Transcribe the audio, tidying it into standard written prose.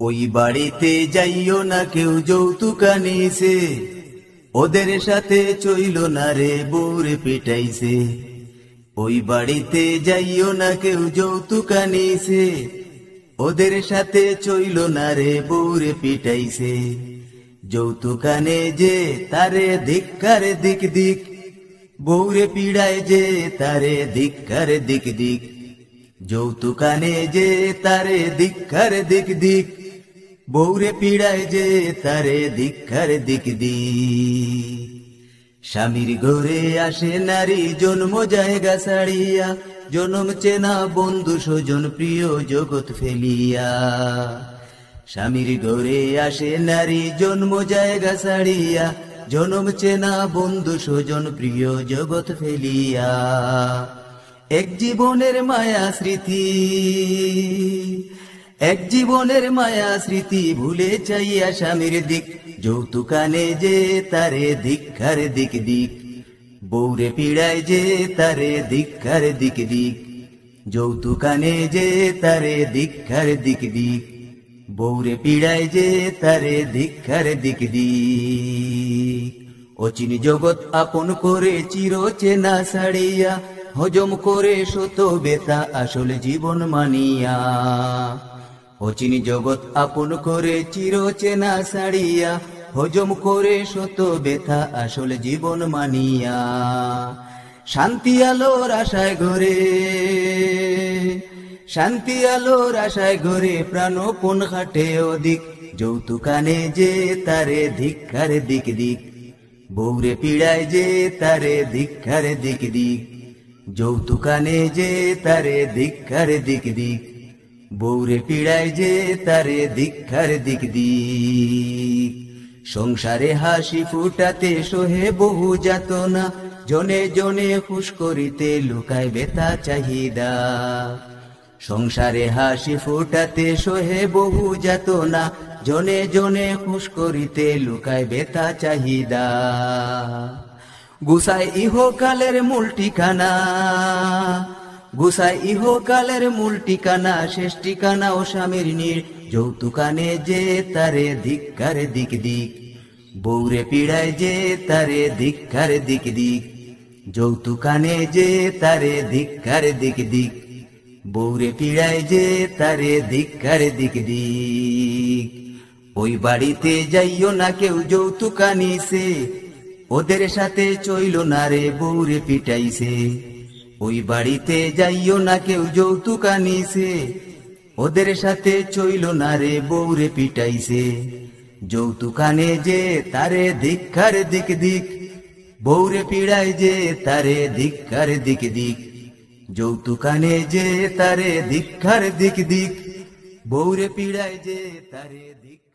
ওই বাড়িতে যাইও না কেউ যৌতুক আনিছে, ওদের সাথে চইল না রে বউরে পিটাইছে। ওই বাড়িতে যাইও না কেউ যৌতুক আনিছে, ওদের সাথে চইল না রে বউরে পিটাইছে। যৌতুক আনে যে তারে ধিক্কার দিক দিক, বউরে পিড়ায় যে তারে ধিক্কার দিক দিক। যৌতুক আনে যে তারে ধিক্কার দিক দিক, বউরে পিড়ায় যে তারে ধিক্কার দিক দিক। স্বামীর ঘরে আসে নারী জন্ম জায়গা ছাড়িয়া, জনম চেনা বন্ধু স্বজন প্রিয় জগৎ ফেলিয়া। স্বামীর ঘরে আসে নারী জন্ম জায়গা ছাড়িয়া, জনম চেনা বন্ধু স্বজন প্রিয় জগৎ ফেলিয়া। এক জীবনের মায়া স্মৃতি, এক জীবনের মায়া স্মৃতি ভুলে চাইয়া স্বামীর দিক। যৌতুক আনে যে তারে ধিক্কার দিক দিক, বউরে পিড়ায় যে তারে ধিক্কার দিক দিক। যৌতুক আনে যে তারে ধিক্কার দিক দিক, বউরে পিড়ায় যে তারে ধিক্কার দিক দিক। অচিন জগৎ আপন করে চির চেনা ছাড়িয়া, হজম করে শত বেতা আসল জীবন মানিয়া। অচিন জগৎ আপন করে চির চেনা ছাড়িয়া, হজম করে শত বেথা আসল জীবন মানিয়া। শান্তি আলোর আশায় ঘরে, শান্তি আলোর আশায় ঘরে প্রাণপণ খাটে অধিক। যৌতুক আনে যে তারে ধিক্কার দিক দিক, বউরে পিড়ায় যে তারে ধিক্কার দিক দিক। যৌতুক আনে যে তারে ধিক্কার দিক দিক, বউরে পিড়ায় যে তারে ধিক্কার দিক দিক। সংসারে হাসি ফুটাতে সোহে বহু যাতনা, জনে জনে খুশ করিতে লুকায় বেতা চাহিদা। সংসারে হাসি ফুটাতে সোহে বহু যাতনা, জনে জনে খুশ করিতে লুকায় বেতা চাহিদা। গুসায় ইহকালের মূল ঠিকানা, গুসায় ইহকালের মূল ঠিকানা, শেষ ঠিকানা ও স্বামীর নীড়। যৌতুক আনে যে তারে ধিক্কার দিক দিক, বউরে পিড়ায় যে তারে ধিক্কার দিক দিক। যৌতুক আনে যে তারে ধিক্কার দিক দিক, বউরে পিড়ায় যে তারে ধিক্কার দিক দিক। ওই বাড়িতে যাইও না কেউ যৌতুক আনিছে, ওদের সাথে চইল না রে বউরে পিটাইছে। ওই বাড়িতে যাইও না কেউ যৌতুক আনিছে, ওদের সাথে চইল না রে বউরে পিটাইছে। যৌতুক আনে যে তারে ধিক্কার দিক দিক, বউরে পিড়ায় যে তারে ধিক্কার দিক দিক। যৌতুক আনে যে তারে ধিক্কার দিক দিক, বউরে পিড়ায় যে তারে ধিক্কার।